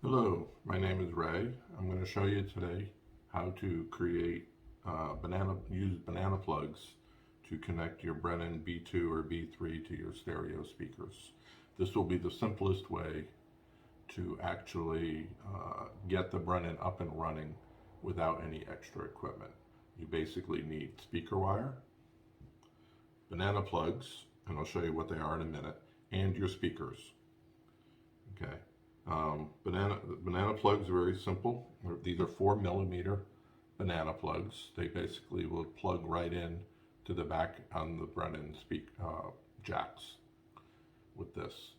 Hello, my name is Ray. I'm going to show you today how to create use banana plugs to connect your Brennan B2 or B3 to your stereo speakers. This will be the simplest way to actually get the Brennan up and running without any extra equipment. You basically need speaker wire, banana plugs, and I'll show you what they are in a minute, and your speakers. Okay. Banana plugs are very simple. These are 4mm banana plugs. They basically will plug right in to the back on the Brennan jacks with this.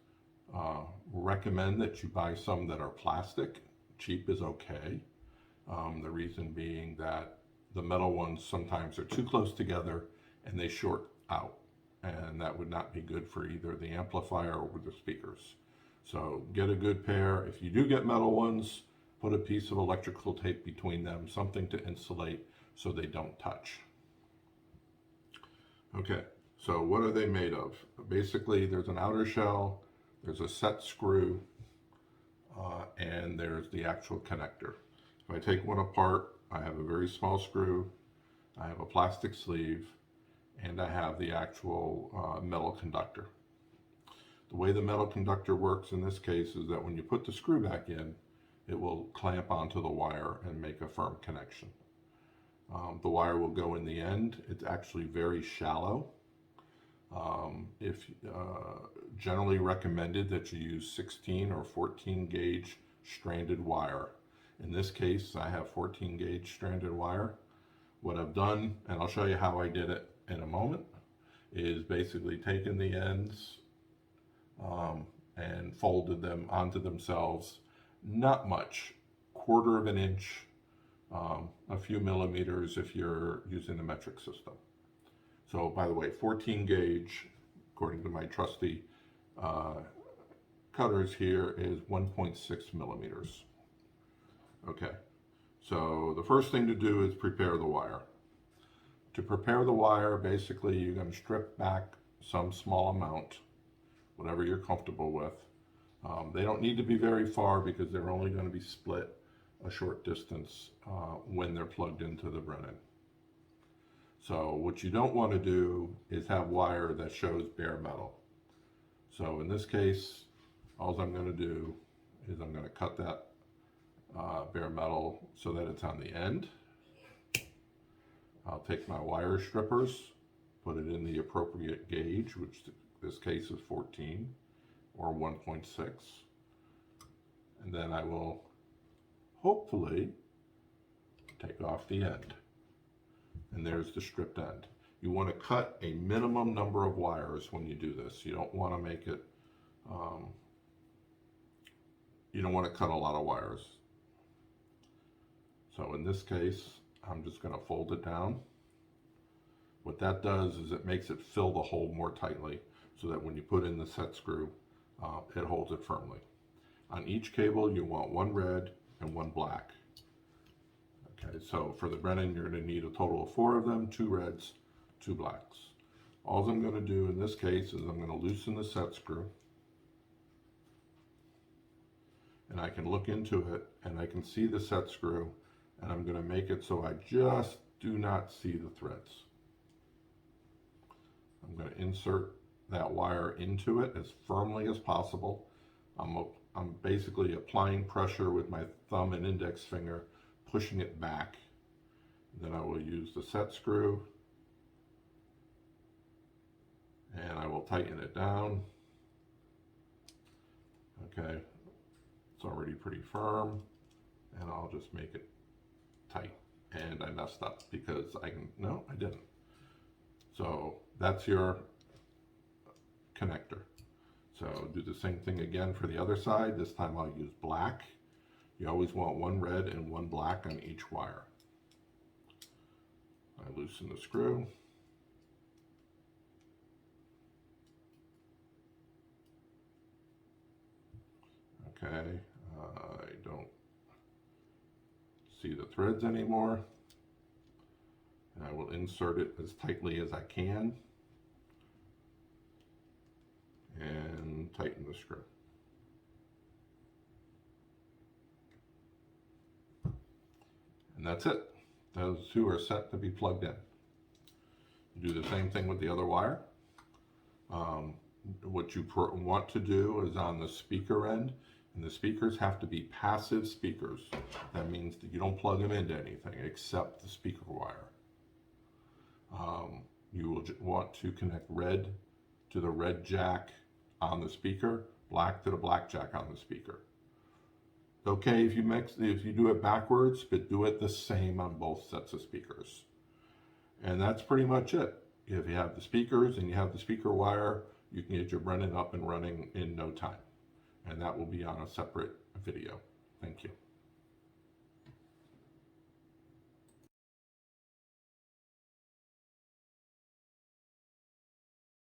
Recommend that you buy some that are plastic. Cheap is okay. The reason being that the metal ones sometimes are too close together and they short out, and that would not be good for either the amplifier or the speakers. So get a good pair. If you do get metal ones, put a piece of electrical tape between them, something to insulate so they don't touch. Okay, so what are they made of? Basically, there's an outer shell, there's a set screw, and there's the actual connector. If I take one apart, I have a very small screw, I have a plastic sleeve, and I have the actual metal conductor. The way the metal conductor works in this case is that when you put the screw back in, it will clamp onto the wire and make a firm connection. The wire will go in the end. It's actually very shallow. Generally recommended that you use 16 or 14 gauge stranded wire. In this case, I have 14 gauge stranded wire. What I've done, and I'll show you how I did it in a moment, is basically taken the ends and folded them onto themselves. Not much, 1/4 of an inch, a few millimeters if you're using the metric system. So by the way, 14 gauge, according to my trusty cutters here, is 1.6 millimeters. Okay, so the first thing to do is prepare the wire. To prepare the wire, basically you're going to strip back some small amount, whatever you're comfortable with. They don't need to be very far because they're only going to be split a short distance when they're plugged into the Brennan. So what you don't want to do is have wire that shows bare metal. So in this case, all I'm going to do is I'm going to cut that bare metal so that it's on the end. I'll take my wire strippers, put it in the appropriate gauge, which this case is 14 or 1.6, and then I will hopefully take off the end, and there's the stripped end. You want to cut a minimum number of wires when you do this. You don't want to make it you don't want to cut a lot of wires. So in this case, I'm just going to fold it down. What that does is it makes it fill the hole more tightly, so that when you put in the set screw, it holds it firmly. On each cable, you want one red and one black. Okay, so for the Brennan, you're going to need a total of 4 of them, 2 reds, 2 blacks. All I'm going to do in this case is I'm going to loosen the set screw, and I can look into it and I can see the set screw, and I'm going to make it so I just do not see the threads. I'm going to insert that wire into it as firmly as possible. I'm basically applying pressure with my thumb and index finger, pushing it back. Then I will use the set screw and I will tighten it down. Okay, it's already pretty firm, and I'll just make it tight. And I messed up because no, I didn't. So that's your connector. So do the same thing again for the other side. This time I'll use black. You always want one red and one black on each wire. I loosen the screw. Okay, I don't see the threads anymore. And I will insert it as tightly as I can and tighten the screw. And that's it. Those two are set to be plugged in. Do the same thing with the other wire. What you want to do is on the speaker end, and the speakers have to be passive speakers. That means that you don't plug them into anything except the speaker wire. You will want to connect red to the red jack on the speaker, black to the black jack on the speaker. Okay, if you do it backwards, but do it the same on both sets of speakers. And that's pretty much it. If you have the speakers and you have the speaker wire, you can get your Brennan up and running in no time. And that will be on a separate video. Thank you.